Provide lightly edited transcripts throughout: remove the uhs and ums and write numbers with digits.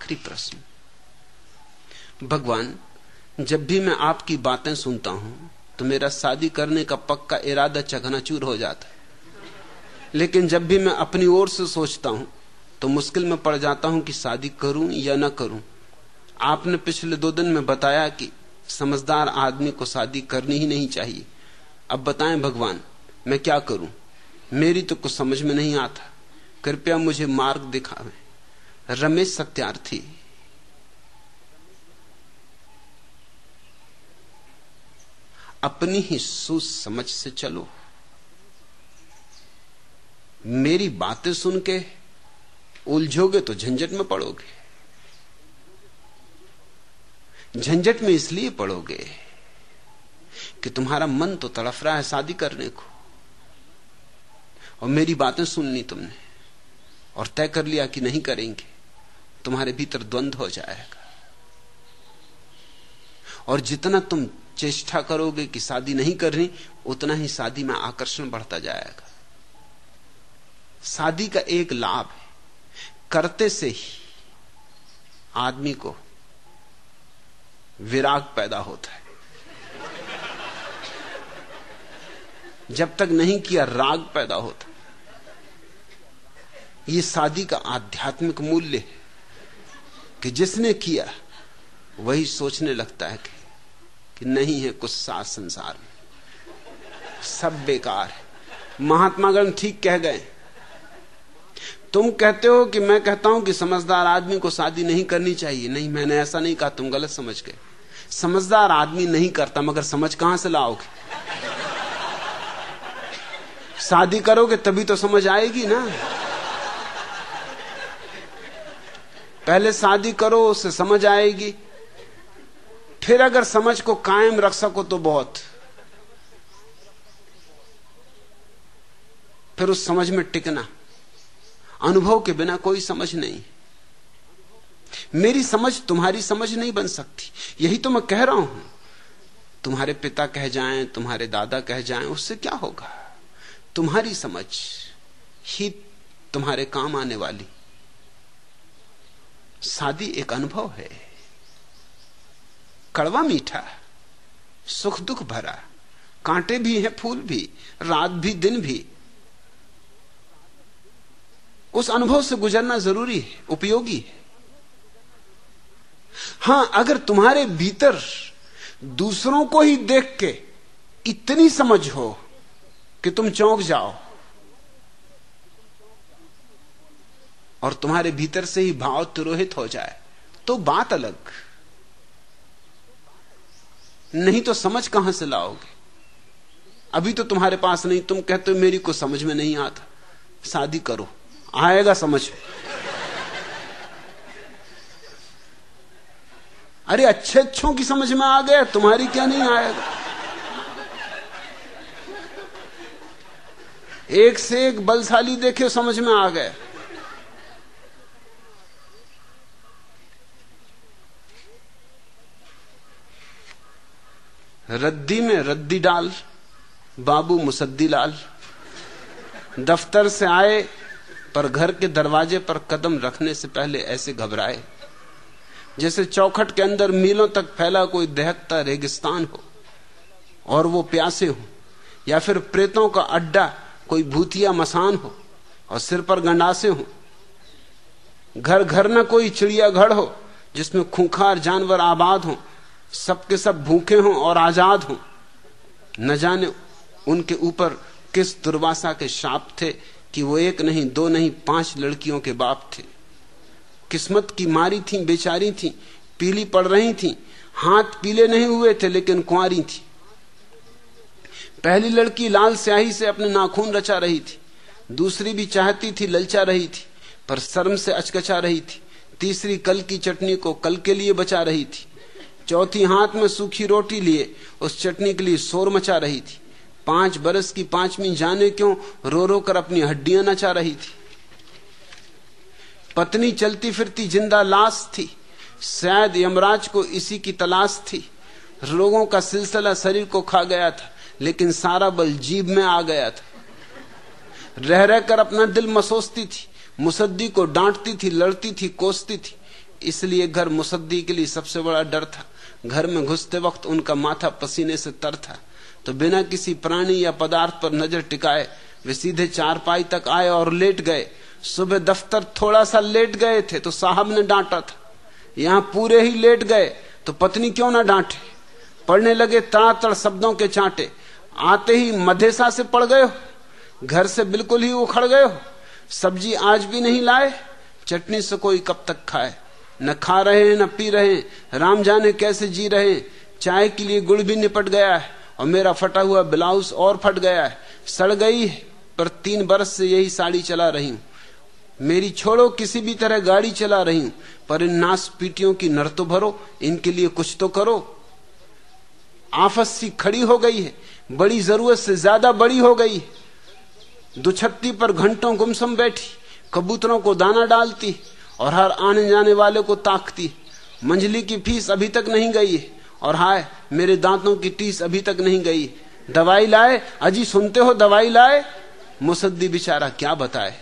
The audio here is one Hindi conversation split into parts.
आखिरी प्रश्न, भगवान, जब भी मैं आपकी बातें सुनता हूं तो मेरा शादी करने का पक्का इरादा चकनाचूर हो जाता है, लेकिन जब भी मैं अपनी ओर से सोचता हूं तो मुश्किल में पड़ जाता हूं कि शादी करूं या ना करूं। आपने पिछले 2 दिन में बताया कि समझदार आदमी को शादी करनी ही नहीं चाहिए। अब बताएं भगवान, मैं क्या करूं? मेरी तो कुछ समझ में नहीं आता, कृपया मुझे मार्ग दिखावें। रमेश सत्यार्थी। अपनी ही सूझ समझ से चलो। मेरी बातें सुन के उलझोगे तो झंझट में पड़ोगे। झंझट में इसलिए पड़ोगे कि तुम्हारा मन तो तड़फ रहा है शादी करने को, और मेरी बातें सुन ली तुमने और तय कर लिया कि नहीं करेंगे। तुम्हारे भीतर द्वंद्व हो जाएगा, और जितना तुम चेष्टा करोगे कि शादी नहीं करनी, उतना ही शादी में आकर्षण बढ़ता जाएगा। शादी का एक लाभ है, करते से ही आदमी को विराग पैदा होता है। जब तक नहीं किया राग पैदा होता। यह शादी का आध्यात्मिक मूल्य है कि जिसने किया वही सोचने लगता है कि नहीं है कुछ साथ संसार में, सब बेकार है। महात्मा गांधी ठीक कह गए। तुम कहते हो कि मैं कहता हूं कि समझदार आदमी को शादी नहीं करनी चाहिए। नहीं, मैंने ऐसा नहीं कहा, तुम गलत समझ गए। समझदार आदमी नहीं करता, मगर समझ कहां से लाओगे? शादी करोगे तभी तो समझ आएगी ना। पहले शादी करो, उससे समझ आएगी, फिर अगर समझ को कायम रख सको तो बहुत, फिर उस समझ में टिकना। अनुभव के बिना कोई समझ नहीं। मेरी समझ तुम्हारी समझ नहीं बन सकती, यही तो मैं कह रहा हूं। तुम्हारे पिता कह जाएं, तुम्हारे दादा कह जाएं, उससे क्या होगा? तुम्हारी समझ ही तुम्हारे काम आने वाली। शादी एक अनुभव है, कड़वा मीठा, सुख दुख भरा, कांटे भी हैं, फूल भी, रात भी दिन भी। उस अनुभव से गुजरना जरूरी है, उपयोगी है। हां, अगर तुम्हारे भीतर दूसरों को ही देख के इतनी समझ हो कि तुम चौंक जाओ, और तुम्हारे भीतर से ही भाव तिरोहित हो जाए, तो बात अलग। नहीं तो समझ कहां से लाओगे? अभी तो तुम्हारे पास नहीं। तुम कहते हो मेरी को समझ में नहीं आता, शादी करो, आएगा समझ। अरे अच्छे अच्छों की समझ में आ गया, तुम्हारी क्या नहीं आएगा? एक से एक बलशाली देखे, समझ में आ गए। रद्दी में रद्दी डाल, बाबू मुसद्दी लाल। दफ्तर से आए पर घर के दरवाजे पर कदम रखने से पहले ऐसे घबराए जैसे चौखट के अंदर मीलों तक फैला कोई दहकता रेगिस्तान हो और वो प्यासे हो, या फिर प्रेतों का अड्डा कोई भूतिया मसान हो और सिर पर गंडासे हो। घर घर न कोई चिड़ियाघर हो जिसमें खूंखार जानवर आबाद हो, सबके सब भूखे हों और आजाद हों। न जाने उनके ऊपर किस दुर्वासा के शाप थे कि वो 1 नहीं 2 नहीं 5 लड़कियों के बाप थे। किस्मत की मारी थी, बेचारी थी, पीली पड़ रही थी, हाथ पीले नहीं हुए थे लेकिन कुंवारी थी। पहली लड़की लाल स्याही से अपने नाखून रचा रही थी, दूसरी भी चाहती थी, ललचा रही थी, पर शर्म से अचकचा रही थी। तीसरी कल की चटनी को कल के लिए बचा रही थी। चौथी हाथ में सूखी रोटी लिए उस चटनी के लिए शोर मचा रही थी। 5 बरस की 5वीं जाने क्यों रो रो कर अपनी हड्डियां नचा रही थी। पत्नी चलती फिरती जिंदा लाश थी, शायद यमराज को इसी की तलाश थी। रोगों का सिलसिला शरीर को खा गया था, लेकिन सारा बल जीभ में आ गया था। रह रह कर अपना दिल मसोसती थी, मुसद्दी को डांटती थी, लड़ती थी, कोसती थी। इसलिए घर मुसद्दी के लिए सबसे बड़ा डर था। घर में घुसते वक्त उनका माथा पसीने से तर था, तो बिना किसी प्राणी या पदार्थ पर नजर टिकाए वे सीधे चारपाई तक आए और लेट गए। सुबह दफ्तर थोड़ा सा लेट गए थे तो साहब ने डांटा था, यहां पूरे ही लेट गए तो पत्नी क्यों ना डांटे। पढ़ने लगे तड़ातड़ शब्दों के चांटे, आते ही मधेसा से पड़ गए हो, घर से बिल्कुल ही उखड़ गए हो। सब्जी आज भी नहीं लाए, चटनी से कोई कब तक खाए। न खा रहे न पी रहे, राम जाने कैसे जी रहे। चाय के लिए गुड़ भी निपट गया है और मेरा फटा हुआ ब्लाउज और फट गया है। सड़ गई है पर 3 बरस से यही साड़ी चला रही हूं। मेरी छोड़ो किसी भी तरह गाड़ी चला रही हूं, पर इन नास पीटियों की नर तो भरो, इनके लिए कुछ तो करो। आफत सी खड़ी हो गई है, बड़ी जरूरत से ज्यादा बड़ी हो गई है। दुछत्ती पर घंटों गुमसम बैठी, कबूतरों को दाना डालती और हर आने जाने वाले को ताकती। मंजली की फीस अभी तक नहीं गई है और हाय मेरे दांतों की टीस अभी तक नहीं गई। दवाई लाए? अजी सुनते हो, दवाई लाए? मुसद्दी बेचारा क्या बताए,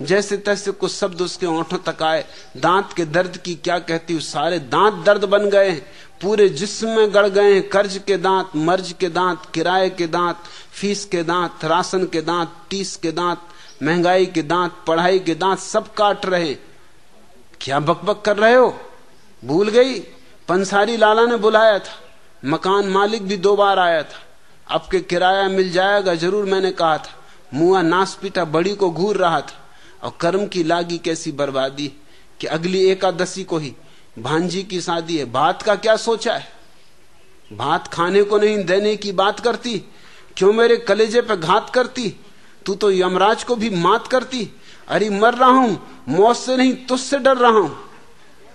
जैसे तैसे कुछ शब्द उसके होंठों तक आए। दांत के दर्द की क्या कहती हूं, सारे दांत दर्द बन गए हैं, पूरे जिस्म में गड़ गए हैं। कर्ज के दांत, मर्ज के दांत, किराए के दांत, फीस के दांत, राशन के दांत, टीस के दांत, महंगाई के दांत, पढ़ाई के दांत, सब काट रहे। क्या बकबक कर रहे हो? भूल गई? पंसारी लाला ने बुलाया था, मकान मालिक भी 2 बार आया था। अब के किराया मिल जाएगा जरूर मैंने कहा था। मुआ नास पीटा बड़ी को घूर रहा था और कर्म की लागी कैसी बर्बादी कि अगली एकादशी को ही भांजी की शादी है। भात का क्या सोचा है? भात खाने को नहीं देने की बात करती, क्यों मेरे कलेजे पे घात करती? तू तो यमराज को भी मात करती। अरे मर रहा हूं, मौत से नहीं तुझसे डर रहा हूं।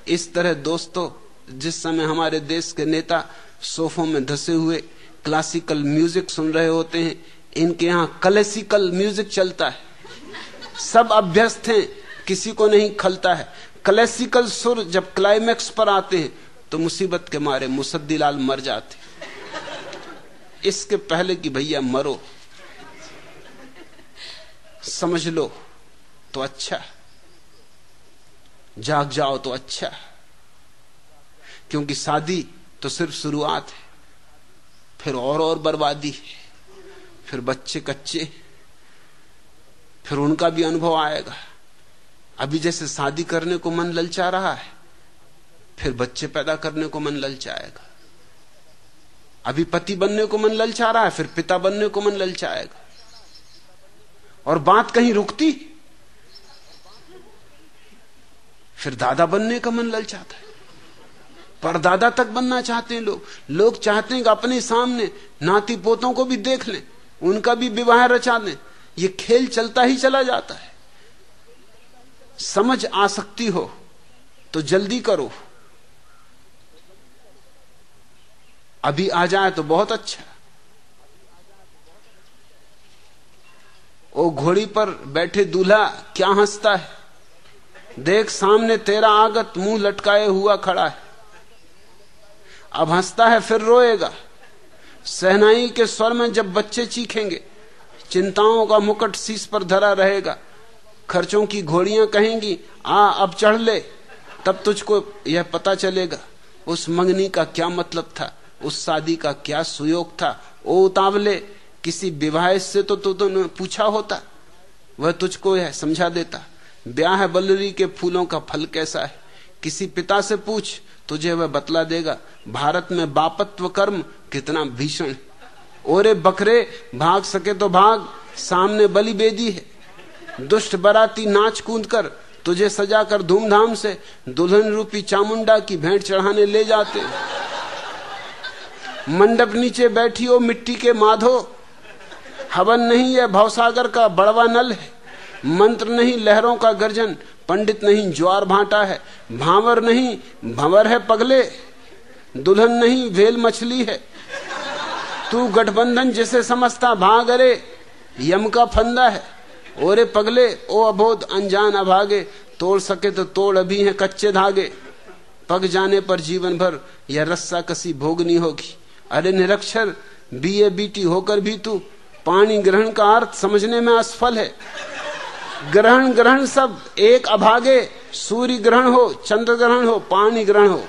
इस तरह दोस्तों, जिस समय हमारे देश के नेता सोफों में धसे हुए क्लासिकल म्यूजिक सुन रहे होते हैं, इनके यहां क्लासिकल म्यूजिक चलता है। सब अभ्यस्त हैं, किसी को नहीं खलता है। क्लासिकल सुर जब क्लाइमैक्स पर आते हैं तो मुसीबत के मारे मुसद्दी लाल मर जाते। इसके पहले कि भैया मरो, समझ लो तो अच्छा, जाग जाओ तो अच्छा, क्योंकि शादी तो सिर्फ शुरुआत है, फिर और बर्बादी है, फिर बच्चे कच्चे, फिर उनका भी अनुभव आएगा। अभी जैसे शादी करने को मन ललचा रहा है, फिर बच्चे पैदा करने को मन ललचाएगा। अभी पति बनने को मन ललचा रहा है, फिर पिता बनने को मन ललचाएगा। और बात कहीं रुकती, फिर दादा बनने का मन ललचाता है, परदादा तक बनना चाहते हैं लोग। लोग चाहते हैं कि अपने सामने नाती पोतों को भी देख लें, उनका भी विवाह रचा दें। ये खेल चलता ही चला जाता है। समझ आ सकती हो तो जल्दी करो, अभी आ जाए तो बहुत अच्छा। ओ घोड़ी पर बैठे दूल्हा क्या हंसता है, देख सामने तेरा आगत मुंह लटकाए हुआ खड़ा है। अब हंसता है फिर रोएगा। सहनाई के स्वर में जब बच्चे चीखेंगे, चिंताओं का मुकुट शीश पर धरा रहेगा, खर्चों की घोड़ियां कहेंगी आ अब चढ़ ले, तब तुझको यह पता चलेगा उस मंगनी का क्या मतलब था, उस शादी का क्या सुयोग था। ओ उतावले, किसी विवाह से तो तूने पूछा होता, वह तुझको यह समझा देता। ब्याह बल्लरी के फूलों का फल कैसा है, किसी पिता से पूछ, तुझे वह बतला देगा। भारत में बापत्व कर्म कितना भीषण। ओरे बकरे, भाग सके तो भाग, सामने बलि बेदी है। दुष्ट बराती नाच कूद कर तुझे सजाकर धूमधाम से दुल्हन रूपी चामुंडा की भेंट चढ़ाने ले जाते। मंडप नीचे बैठी हो मिट्टी के माधो, हवन नहीं यह भवसागर का बड़वा नल है। मंत्र नहीं लहरों का गर्जन, पंडित नहीं ज्वार भाटा है। भांवर नहीं भंवर है पगले, दुल्हन नहीं वेल मछली है। तू गठबंधन जिसे समझता भाग, अरे यम का फंदा है। ओरे पगले, ओ अबोध अनजान अभागे, तोड़ सके तो तोड़, अभी हैं कच्चे धागे। पग जाने पर जीवन भर यह रस्सा कसी भोगनी होगी। अरे निरक्षर, बीए बीटी होकर भी तू पानी ग्रहण का अर्थ समझने में असफल है। ग्रहण ग्रहण सब एक अभागे, सूर्य ग्रहण हो, चंद्र ग्रहण हो, पानी ग्रहण हो,